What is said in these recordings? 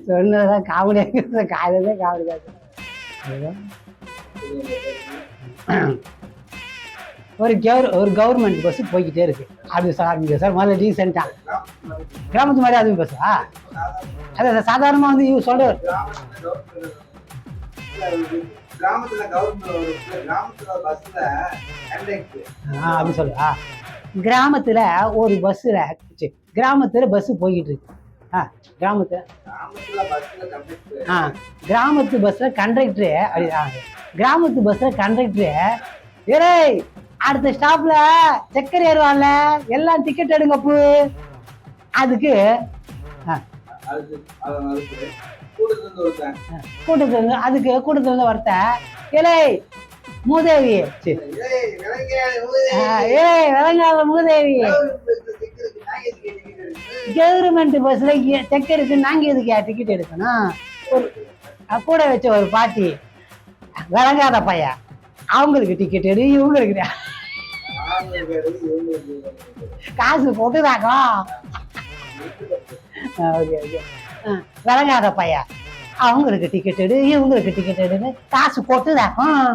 சொன்னதான் காமெடியாக காலையிலே காமெடி காசு. ஒரு கவர்மெண்ட் பஸ் போய்கிட்டே இருக்கு. அது சார் முதல்ல ரீசெண்டா கிராமத்து மாதிரி அதுவும் பஸ்ஸா? அதான் சாதாரணமா வந்து இவங்க சொல்ற அப்படி சொல்லுவா. கிராமத்துல ஒரு பஸ்ல கிராமத்துல பஸ் போய்கிட்டு இருக்கு. கிராமத்துல கிராமத்து பஸ்ல கண்டக்டரு கிராமத்து பஸ்ல கண்டக்டரு ஏரே அடுத்த ஸ்டாப்ல சக்கரை ஏறுவான்ல எல்லாம் டிக்கெட் எடுங்கப்பு. அதுக்கு கூட்டத்துல இருந்து ஒருத்த ஏலே மூதேவி விளங்காத மூதேவி கவர்மெண்ட் பஸ்ல சக்கருக்கு நாங்க எதுக்கு டிக்கெட் எடுக்கணும்? ஒரு கூட வச்ச ஒரு பாட்டி விளங்காத பையன் அவங்களுக்கு டிக்கெட் எடு இவங்களுக்கு காசு போட்டுதாக்கோ. விளங்காத பையன் அவங்களுக்கு டிக்கெட் எடு இவங்களுக்கு டிக்கெட் எடுன்னு காசு போட்டுதாக்கும்.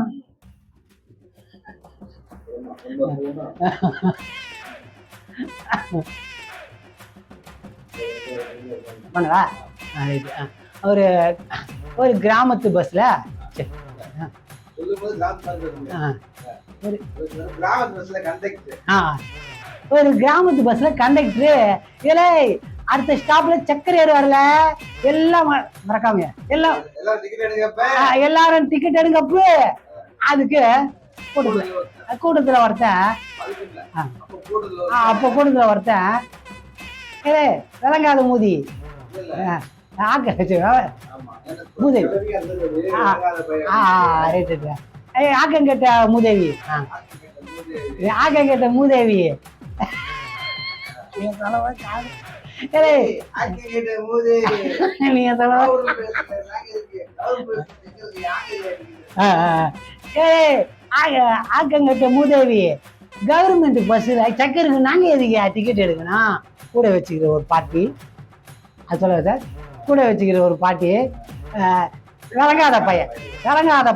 பண்ணவா? ஒரு ஒரு கிராமத்து பஸ்ல ஒரு கிராமத்து பஸ்ல கண்டக்டரு ஏலே அடுத்த ஸ்டாப்ல சக்கரை ஏறுவார்ல எல்லாம் மறக்காம எல்லாரும் டிக்கெட் எடுங்கப்பு. அதுக்கு கூட்டத்துல ஒருத்தன் அப்ப கூட்டத்துல ஒருத்தன் ஏ விளங்காத மூதி ஆக்கங்கட்ட மூதேவி ஆக்கங்கட்ட மூதேவி நீங்க ஆக்கங்கட்ட மூதேவி கவர்மெண்ட் பஸ்ல சக்கருக்கு நாங்க எதுக்கு டிக்கெட் எடுக்கணும்? கூட வச்சுக்கிற ஒரு பாட்டி அது சொல்லுங்க சார். கூட வச்சுக்கிற ஒரு பாட்டி விளங்காத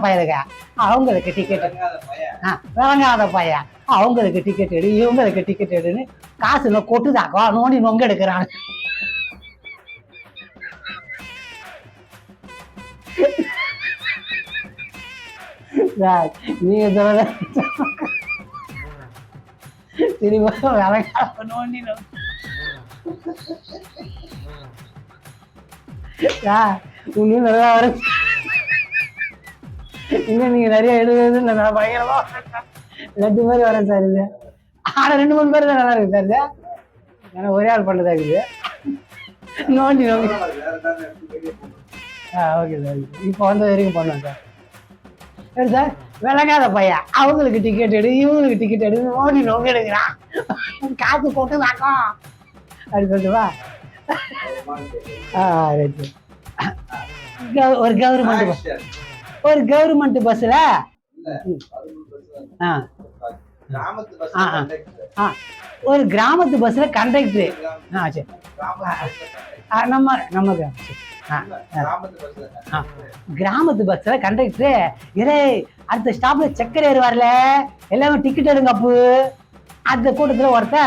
பையனுங்க அவங்களுக்கு டிக்கெட் விளங்காத பையன் அவங்களுக்கு டிக்கெட் எடு இவங்களுக்கு டிக்கெட் எடுன்னு காசுல கொட்டுதாக்கோ நோண்டி நொங்க எடுக்கிறாங்க. நீங்க சொல்ல திரும்ப விளங்காத நோண்டி இன்னும் நல்லா வரும். இன்னும் நீங்க நிறைய எழுதுறது நான் பயங்கரமா லட்டு மாதிரி வரேன் சார். இது ஆனா 2-3 பேர் தான் நல்லா இருக்கு சார். ஏன்னா ஒரே ஆள் பண்ணதா இருக்குது. நோண்டி நோண்டி ஓகே சார். இப்போ வந்த வரைக்கும் பண்ணுவேன் சார். சரி சார். விளங்காத பையன் அவங்களுக்கு டிக்கெட் எடு இவங்களுக்கு டிக்கெட் எடு நோண்டி நோங்க எடுக்கிறான் காசு போட்டு வாக்கம் அப்படி சொல்லிட்டுவா. ஒரு கவர்மெண்ட் பஸ்ல ஒரு கிராமத்து பஸ்ல கண்டக்டரு கிராமத்து பஸ்ல கண்டக்டரு இதே அடுத்த ஸ்டாப்ல சக்கரை ஏறுவார்ல எல்லாமே டிக்கெட் எடுங்க அப்பு. அந்த கூட்டத்துல ஒருத்த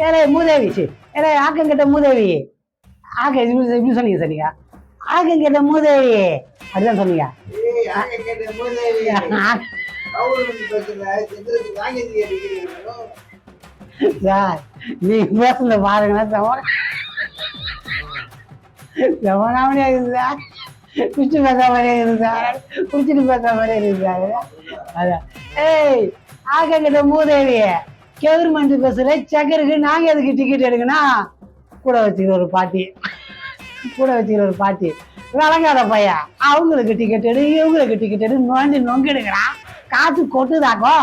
ஏலே மூதேவி ஏலே ஆக்கங்கிட்ட மூதேவி இப்படி சொன்னீங்க சார். நீங்க ஆக்கங்கிட்ட மூதேவி அப்படிதான் சொன்னீங்க. சார் நீங்க பேசுறத பாருங்கன்னா செமனாமணியா இருக்குது சார். குடிச்சு பேச மாதிரியே இருக்குது சார். குடிச்சிட்டு பேச மாதிரியே இருக்குது சார். அதான் ஆக்கங்கிட்ட மூதேவி கவர்மெண்ட் பஸ்ல சக்கருக்கு நாங்க எதுக்கு டிக்கெட் எடுக்கணும்? கூட வச்சுக்கிற ஒரு பாட்டி விளங்காத பையன் அவங்களுக்கு டிக்கெட் எடு இவங்களுக்கு டிக்கெட் எடு நோண்டி நொங்க எடுக்கிறான் காசு கொட்டுதாக்கோ.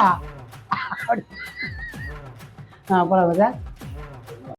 அப்புறம் சார்